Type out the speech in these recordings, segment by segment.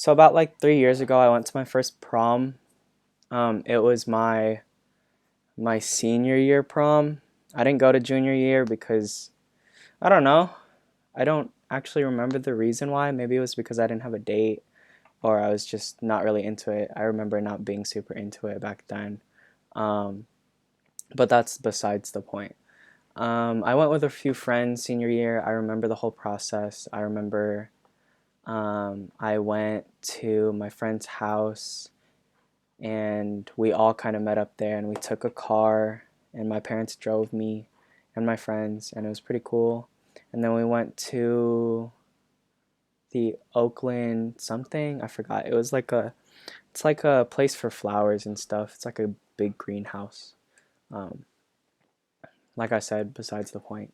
So about like 3 years ago, I went to my first prom. It was my senior year prom. I didn't go to junior year because I don't know. I don't actually remember the reason why. Maybe it was because I didn't have a date or I was just not really into it. I remember not being super into it back then. Um, but that's besides the point. I went with a few friends senior year. I remember the whole process. I remember I went to my friend's house and we all kind of met up there and we took a car and my parents drove me and my friends and it was pretty cool. And then we went to the Oakland something, I forgot. It's like a place for flowers and stuff. It's like a big greenhouse. Um, like I said, besides the point.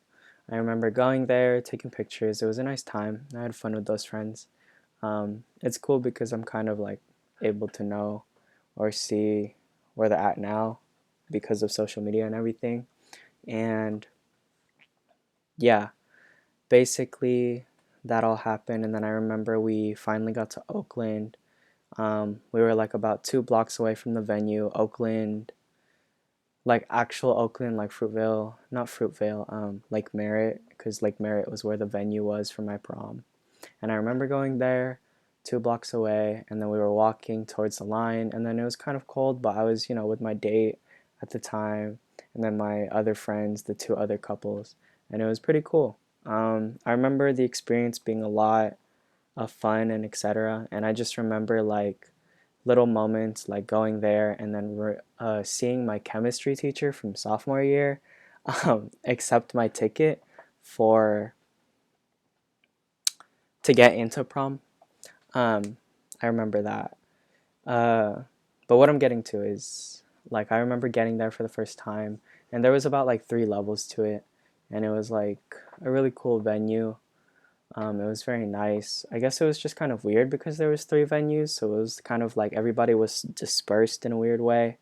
I remember going there, taking pictures. It was a nice time. I had fun with those friends. It's cool because I'm kind of like able to know or see where they're at now because of social media and everything. And yeah, basically that all happened. And then I remember we finally got to Oakland. We were like about 2 blocks away from the venue. Oakland, like actual Oakland, like Fruitvale, not Fruitvale, Lake Merritt, because Lake Merritt was where the venue was for my prom. And I remember going there 2 blocks away, and then we were walking towards the line, and then it was kind of cold, but I was, with my date at the time, and then my other friends, the two other couples, and it was pretty cool. I remember the experience being a lot of fun and etc. And I just remember like little moments like going there and then seeing my chemistry teacher from sophomore year accept my ticket for to get into prom. I remember that. Uh, but what I'm getting to is like I remember getting there for the first time, and there was about like 3 levels to it, and it was like a really cool venue. It was very nice. I guess it was just kind of weird because there was 3 venues, so it was kind of like everybody was dispersed in a weird way.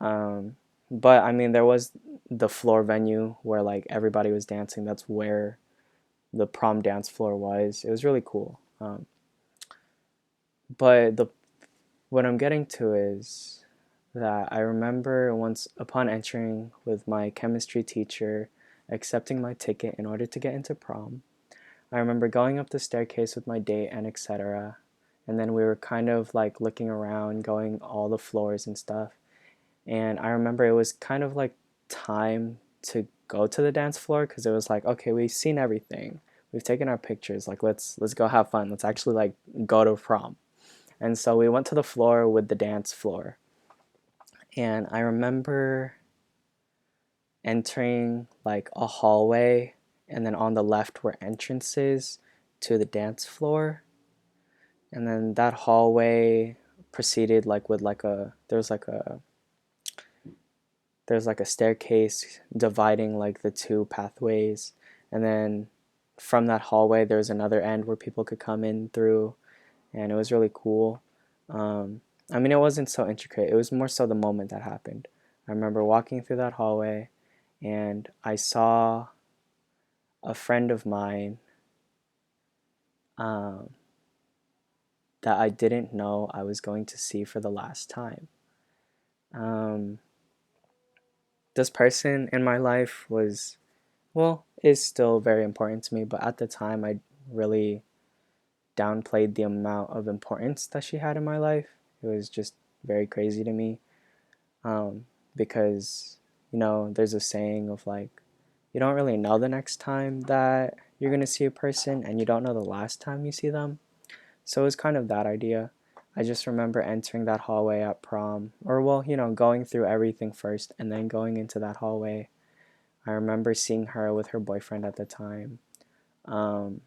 Um, but I mean, there was the floor venue where like everybody was dancing. That's where the prom dance floor was. It was really cool. But the what I'm getting to is that I remember once upon entering with my chemistry teacher accepting my ticket in order to get into prom. I remember going up the staircase with my date and etc. And then we were kind of like looking around, going all the floors and stuff. And I remember it was kind of like time to go to the dance floor because it was like, okay, we've seen everything. We've taken our pictures. Like let's go have fun. Let's actually like go to prom. And so we went to the floor with the dance floor. And I remember entering like a hallway and then on the left were entrances to the dance floor. And then that hallway proceeded like with like a there's like a staircase dividing like the two pathways, and then from that hallway there's another end where people could come in through, and it was really cool. I mean, it wasn't so intricate, it was more so the moment that happened. I remember walking through that hallway and I saw a friend of mine um, that I didn't know I was going to see for the last time. Um, this person in my life was, well, is still very important to me, but at the time I really downplayed the amount of importance that she had in my life. It was just very crazy to me, um, because, there's a saying of like, you don't really know the next time that you're going to see a person, and you don't know the last time you see them. So it was kind of that idea. I just remember entering that hallway at prom, or well, going through everything first and then going into that hallway. I remember seeing her with her boyfriend at the time, um,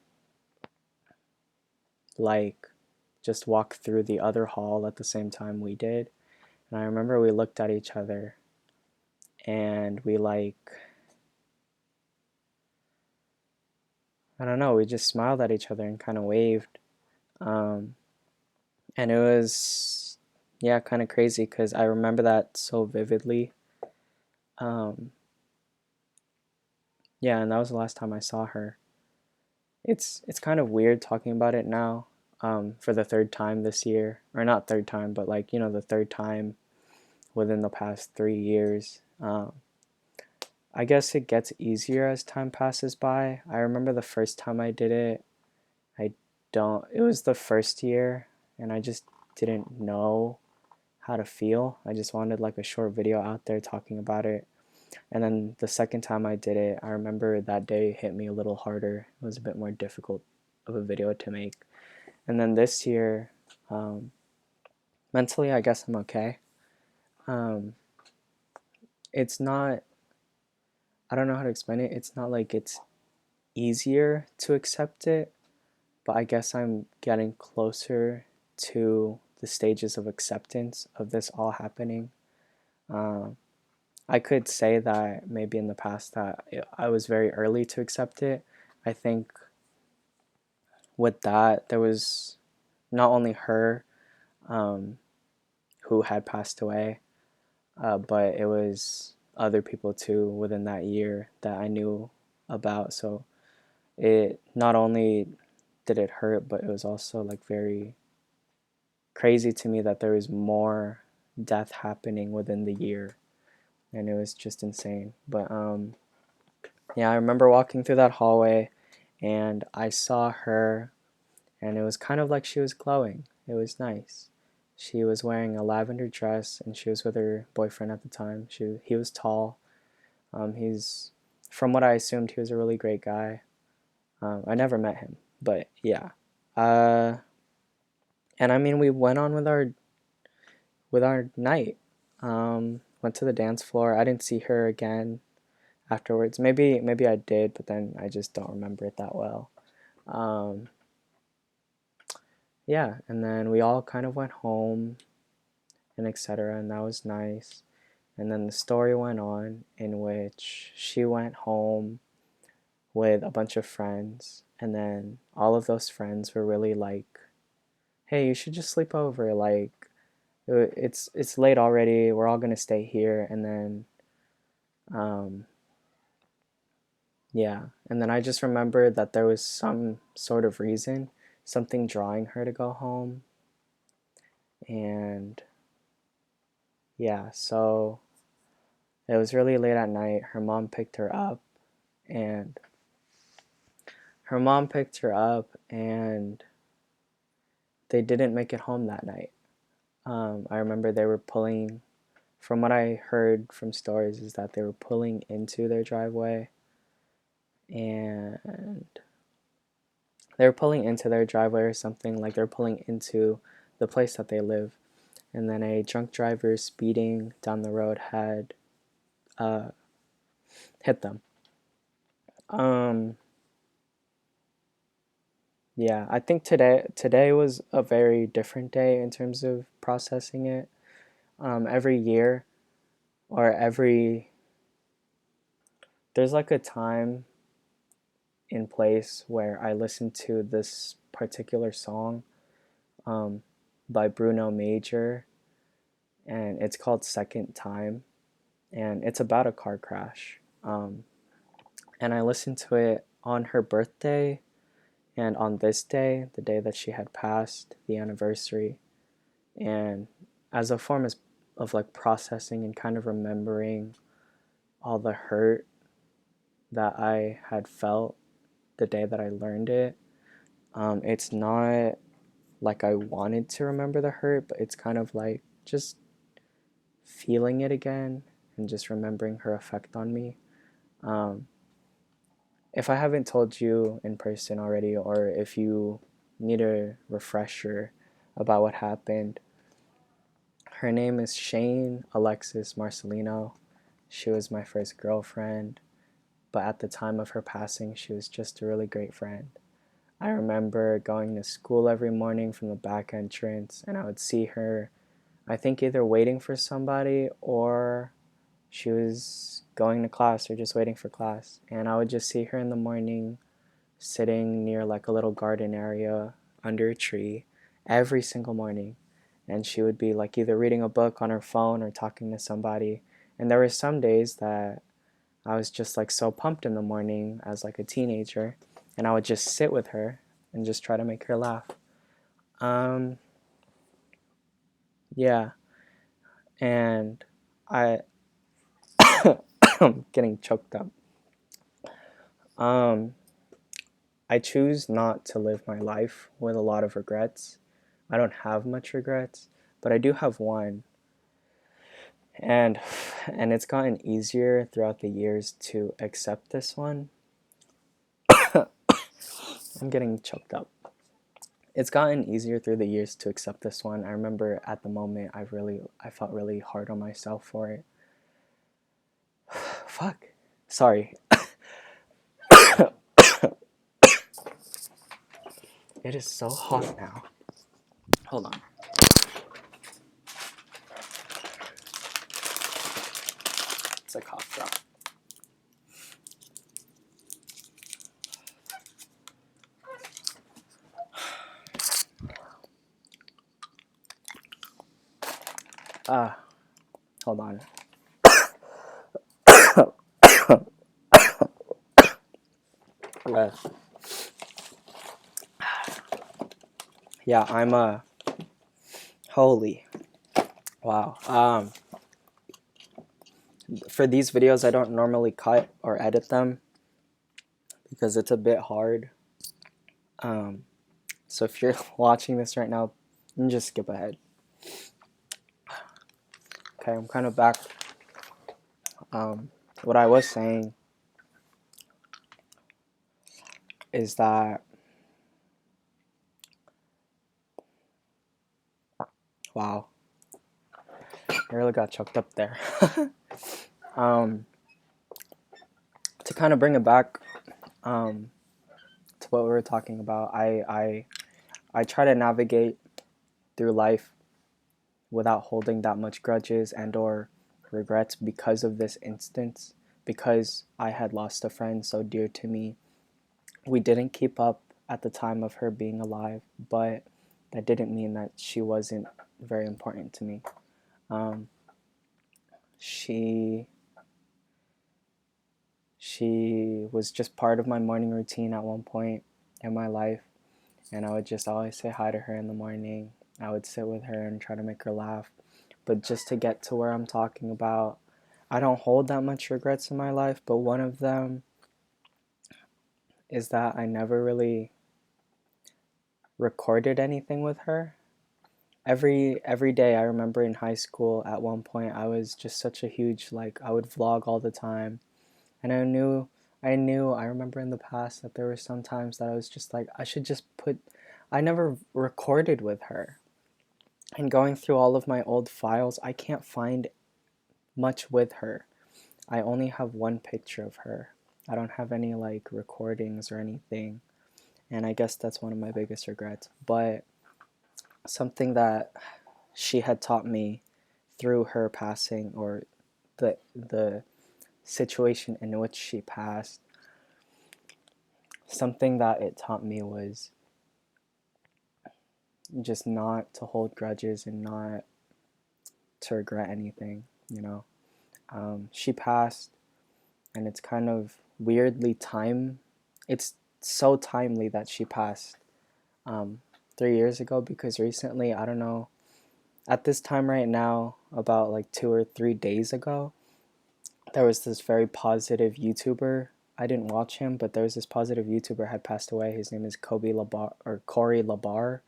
like just walk through the other hall at the same time we did. And I remember we looked at each other and we like, I don't know, we just smiled at each other and kind of waved. Um, and it was, yeah, kind of crazy because I remember that so vividly. Um, yeah, and that was the last time I saw her. It's kind of weird talking about it now, for the third time this year, or not third time, but like, the third time within the past 3 years. I guess it gets easier as time passes by. I remember the first time I did it, I it was the first year, and I just didn't know how to feel. I just wanted like a short video out there talking about it. And then the second time I did it, I remember that day hit me a little harder. It was a bit more difficult of a video to make. And then this year, mentally, I guess I'm okay. Um, it's not, I don't know how to explain it. It's not like it's easier to accept it, but I guess I'm getting closer to the stages of acceptance of this all happening. Um, I could say that maybe in the past that I was very early to accept it. I think with that, there was not only her um, who had passed away, but it was other people too within that year that I knew about. So it not only did it hurt, but it was also like very crazy to me that there was more death happening within the year, and it was just insane. But yeah, I remember walking through that hallway and I saw her, and it was kind of like she was glowing. It was nice. She was wearing a lavender dress, and she was with her boyfriend at the time. He was tall. He's, from what I assumed, he was a really great guy. I never met him, but yeah. Uh, and I mean, we went on with our night. Went to the dance floor. I didn't see her again afterwards. Maybe I did, but then I just don't remember it that well. Um, yeah, and then we all kind of went home and etc. And that was nice. And then the story went on in which she went home with a bunch of friends, and then all of those friends were really like, "Hey, you should just sleep over. Like, it's late already. We're all gonna stay here." And then, um, yeah, and then I just remembered that there was some sort of reason, something drawing her to go home, and yeah, so it was really late at night. Her mom picked her up, and they didn't make it home that night. I remember they were pulling, from what I heard from stories, is that they were pulling into their driveway, and they were pulling into their driveway or something, like they're pulling into the place that they live. And then a drunk driver speeding down the road had uh, hit them. Um, yeah, I think today was a very different day in terms of processing it. Every year, or every there's like a time in place where I listen to this particular song um, by Bruno Major, and it's called Second Time, and it's about a car crash. And I listened to it on her birthday and on this day, the day that she had passed, the anniversary, and as a form of like processing and kind of remembering all the hurt that I had felt the day that I learned it. It's not like I wanted to remember the hurt, but it's kind of like just feeling it again and just remembering her effect on me. Um, if I haven't told you in person already, or if you need a refresher about what happened, her name is Shane Alexis Marcelino. She was my first girlfriend, but at the time of her passing, she was just a really great friend. I remember going to school every morning from the back entrance, and I would see her, I think either waiting for somebody or she was going to class or just waiting for class. And I would just see her in the morning sitting near like a little garden area under a tree every single morning. And she would be like either reading a book on her phone or talking to somebody. And there were some days that I was just like so pumped in the morning as like a teenager, and I would just sit with her and just try to make her laugh. Um, yeah, and I I'm getting choked up. Um, I choose not to live my life with a lot of regrets. I don't have much regrets, but I do have one. And and it's gotten easier throughout the years to accept this one. I'm getting choked up. It's gotten easier through the years to accept this one. I remember at the moment I felt really hard on myself for it. Fuck. Sorry. It is so hot now. Hold on. It's a cough drop. Hold on. Uh, yeah, I'm holy. Wow. For these videos I don't normally cut or edit them because it's a bit hard. So if you're watching this right now, you can just skip ahead. Okay, I'm kind of back. What I was saying is that, wow, I really got choked up there. To kind of bring it back to what we were talking about, I try to navigate through life without holding that much grudges and or regrets because of this instance, because I had lost a friend so dear to me. We didn't keep up at the time of her being alive, but that didn't mean that she wasn't very important to me. She was just part of my morning routine at one point in my life, and I would just always say hi to her in the morning. I would sit with her and try to make her laugh. But just to get to where I'm talking about, I don't hold that much regrets in my life, but one of them is that I never really recorded anything with her. Every day, I remember in high school at one point I was just such a huge, like, I would vlog all the time, and I remember in the past that there were some times that I was just like, I never recorded with her. And going through all of my old files, I can't find much with her. I only have one picture of her. I don't have any like recordings or anything. And I guess that's one of my biggest regrets. But something that she had taught me through her passing, or the situation in which she passed, something that it taught me was just not to hold grudges and not to regret anything, you know. She passed, and it's kind of weirdly it's so timely that she passed 3 years ago, because recently, I don't know, at this time right now, about like 2 or 3 days ago, there was this very positive YouTuber. I didn't watch him, but there was this positive YouTuber had passed away. His name is Kobe Labar, or Corey Labear.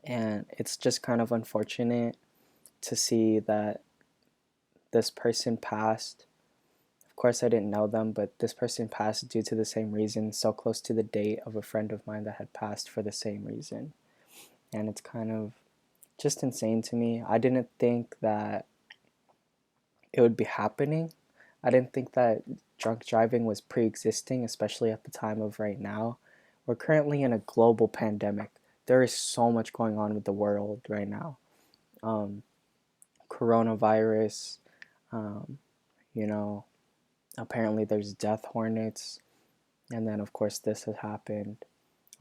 And it's just kind of unfortunate to see that this person passed. Of course, I didn't know them, but this person passed due to the same reason, so close to the date of a friend of mine that had passed for the same reason. And it's kind of just insane to me. I didn't think that it would be happening. I didn't think that drunk driving was pre-existing, especially at the time of right now. We're currently in a global pandemic. There is so much going on with the world right now. Coronavirus, um, you know, apparently there's death hornets, and then of course this has happened.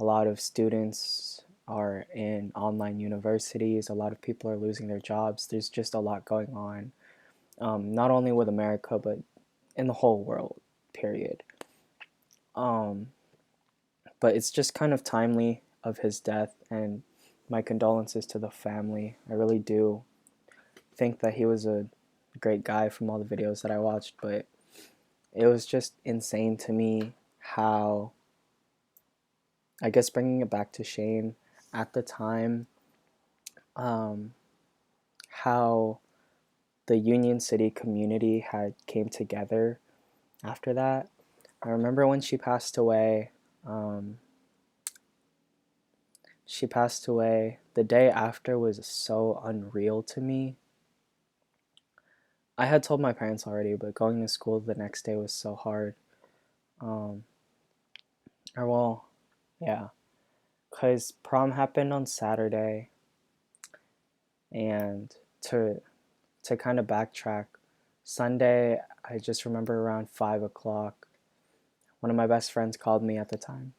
A lot of students are in online universities. A lot of people are losing their jobs. There's just a lot going on, not only with America, but in the whole world, period. But But it's just kind of timely of his death, and my condolences to the family. I really do think that he was a great guy from all the videos that I watched, but it was just insane to me how, I guess, bringing it back to Shane at the time, um, how the Union City community had came together after that. I remember when um, she passed away, the day after was so unreal to me. I had told my parents already, but going to school the next day was so hard. Um, or well, yeah, because prom happened on Saturday, and to kind of backtrack, Sunday, I just remember around 5 o'clock, one of my best friends called me at the time.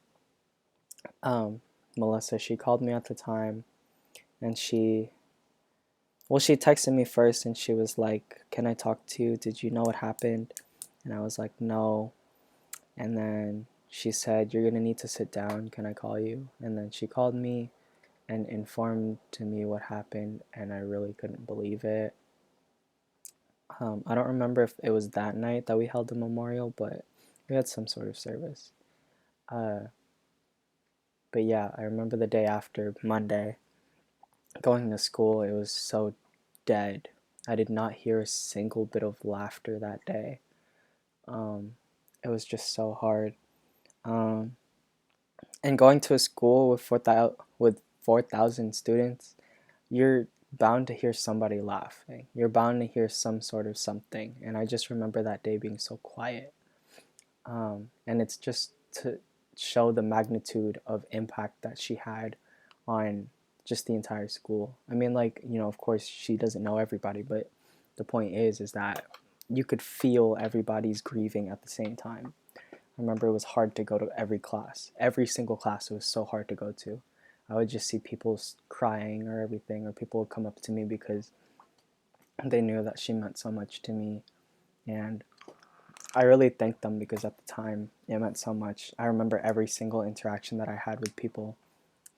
Um, Melissa, she called me at the time, and she texted me first, and she was like, "Can I talk to you? Did you know what happened?" And I was like, "No." And then she said, "You're gonna need to sit down. Can I call you?" And then she called me and informed to me what happened, and I really couldn't believe it. I don't remember if it was that night that we held the memorial, but we had some sort of service. Uh, but yeah, I remember the day after, Monday, going to school, it was so dead. I did not hear a single bit of laughter that day. Um, it was just so hard. Um, and going to a school with 4,000 students, you're bound to hear somebody laughing. You're bound to hear some sort of something. And I just remember that day being so quiet. And it's just to show the magnitude of impact that she had on just the entire school. I mean, like, of course, she doesn't know everybody, but the point is that you could feel everybody's grieving at the same time. I remember it was hard to go to every class. Every single class, it was so hard to go to. I would just see people crying or everything, or people would come up to me because they knew that she meant so much to me. And I really thanked them because at the time it meant so much. I remember every single interaction that I had with people,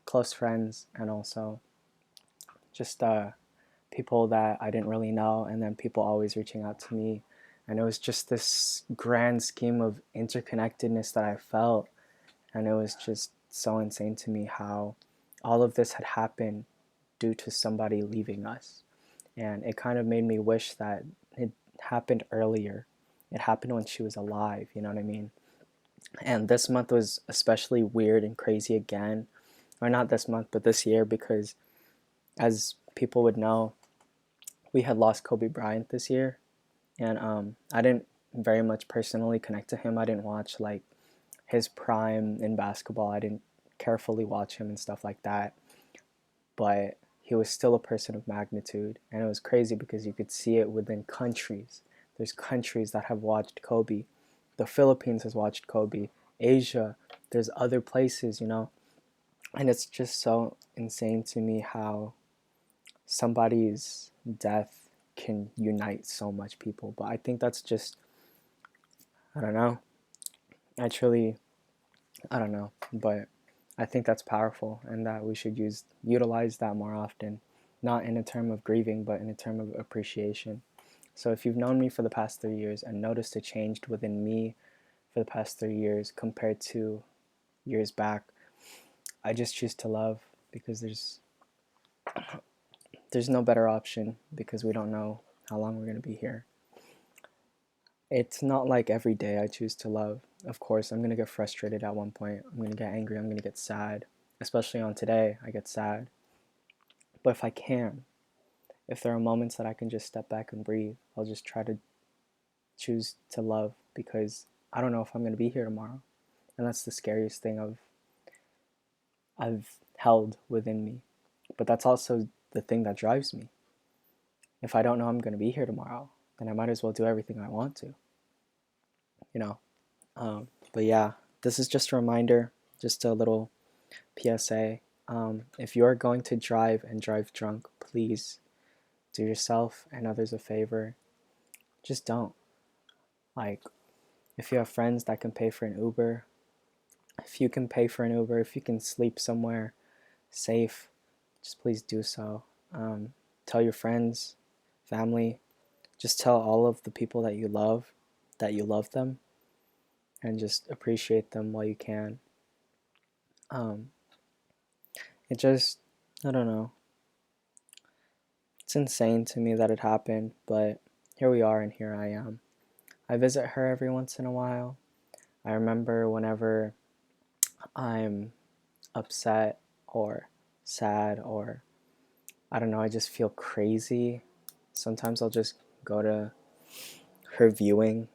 close friends, and also just people that I didn't really know, and then people always reaching out to me. And it was just this grand scheme of interconnectedness that I felt. And it was just so insane to me how all of this had happened due to somebody leaving us. And it kind of made me wish that it happened earlier. It happened when she was alive, you know what I mean? And this month was especially weird and crazy again. Or not this month, but this year, because as people would know, we had lost Kobe Bryant this year. And I didn't very much personally connect to him. I didn't watch like his prime in basketball. I didn't carefully watch him and stuff like that. But he was still a person of magnitude. And it was crazy because you could see it within countries. There's countries that have watched Kobe. The Philippines has watched Kobe. Asia, there's other places, And it's just so insane to me how somebody's death can unite so much people. But I think that's just, I don't know. I truly, I don't know. But I think that's powerful, and that we should utilize that more often, not in a term of grieving, but in a term of appreciation. So if you've known me for the past 3 years and noticed a change within me for the past 3 years compared to years back, I just choose to love because there's no better option because we don't know how long we're going to be here. It's not like every day I choose to love. Of course, I'm going to get frustrated at one point. I'm going to get angry. I'm going to get sad. Especially on today, I get sad. But if there are moments that I can just step back and breathe, I'll just try to choose to love because I don't know if I'm going to be here tomorrow. And that's the scariest thing I've held within me. But that's also the thing that drives me. If I don't know I'm going to be here tomorrow, then I might as well do everything I want to, you know. But yeah, this is just a reminder, just a little PSA. If you are going to drive and drive drunk, please do yourself and others a favor. Just don't. Like, if you have friends that can pay for an Uber, If you can pay for an Uber, if you can sleep somewhere safe, just please do so. Tell your friends, family, just tell all of the people that you love them, and just appreciate them while you can. Um, it just, I don't know. It's insane to me that it happened, but here we are and here I am. I visit her every once in a while. I remember whenever I'm upset or sad or I don't know, I just feel crazy. Sometimes I'll just go to her viewing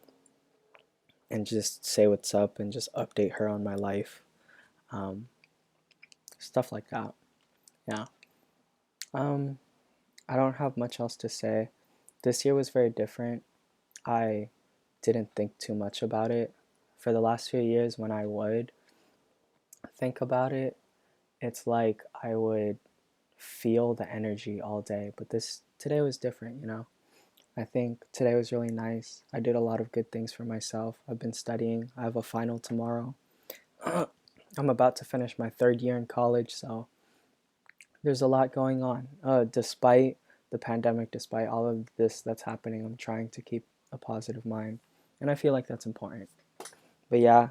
and just say what's up and just update her on my life. Um, Stuff like that. Yeah. Um, I don't have much else to say. This year was very different. I didn't think too much about it. For the last few years, when I would think about it, it's like I would feel the energy all day. But this today was different. I think today was really nice. I did a lot of good things for myself. I've been studying. I have a final tomorrow. I'm about to finish my third year in college, so there's a lot going on. Despite the pandemic, despite all of this that's happening, I'm trying to keep a positive mind, and I feel like that's important. But yeah,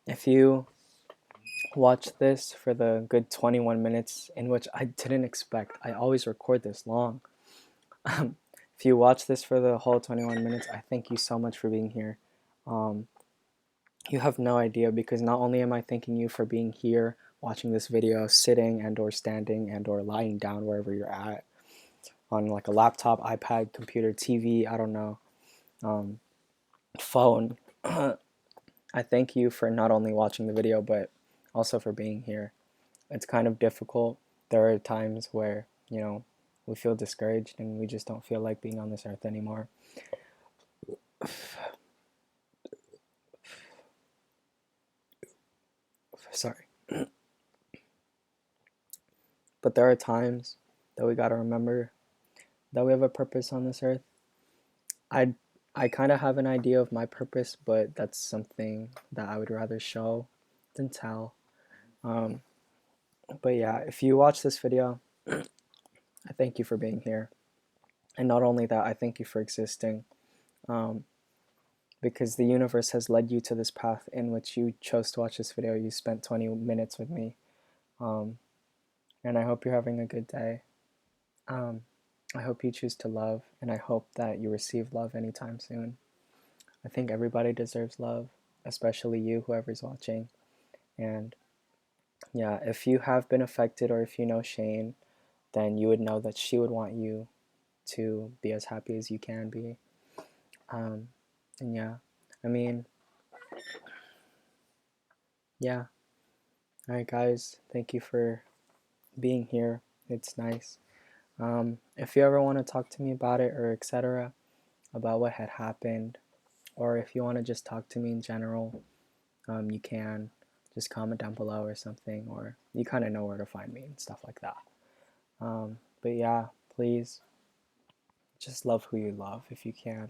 if you watch this for the good 21 minutes, in which I didn't expect, I always record this long. If you watch this for the whole 21 minutes, I thank you so much for being here. Um, you have no idea, because not only am I thanking you for being here, watching this video, sitting and or standing and or lying down wherever you're at, on like a laptop, iPad, computer, TV, I don't know, phone. I thank you for not only watching the video, but also for being here. It's kind of difficult. There are times where, we feel discouraged and we just don't feel like being on this earth anymore. Sorry. But there are times that we gotta remember that we have a purpose on this earth. I I kind of have an idea of my purpose, but that's something that I would rather show than tell. Um, but yeah, if you watch this video, I thank you for being here. And not only that, I thank you for existing. Um, because the universe has led you to this path in which you chose to watch this video. You spent 20 minutes with me. Um, and I hope you're having a good day. Um, I hope you choose to love, and I hope that you receive love anytime soon. I think everybody deserves love, especially you, whoever's watching. And yeah, if you have been affected or if you know Shane, then you would know that she would want you to be as happy as you can be. And yeah, I mean, yeah. All right, guys, thank you for being here. It's nice. If you ever want to talk to me about it or etc., about what had happened, or if you want to just talk to me in general, you can just comment down below or something, or you kind of know where to find me and stuff like that. But yeah, please just love who you love if you can.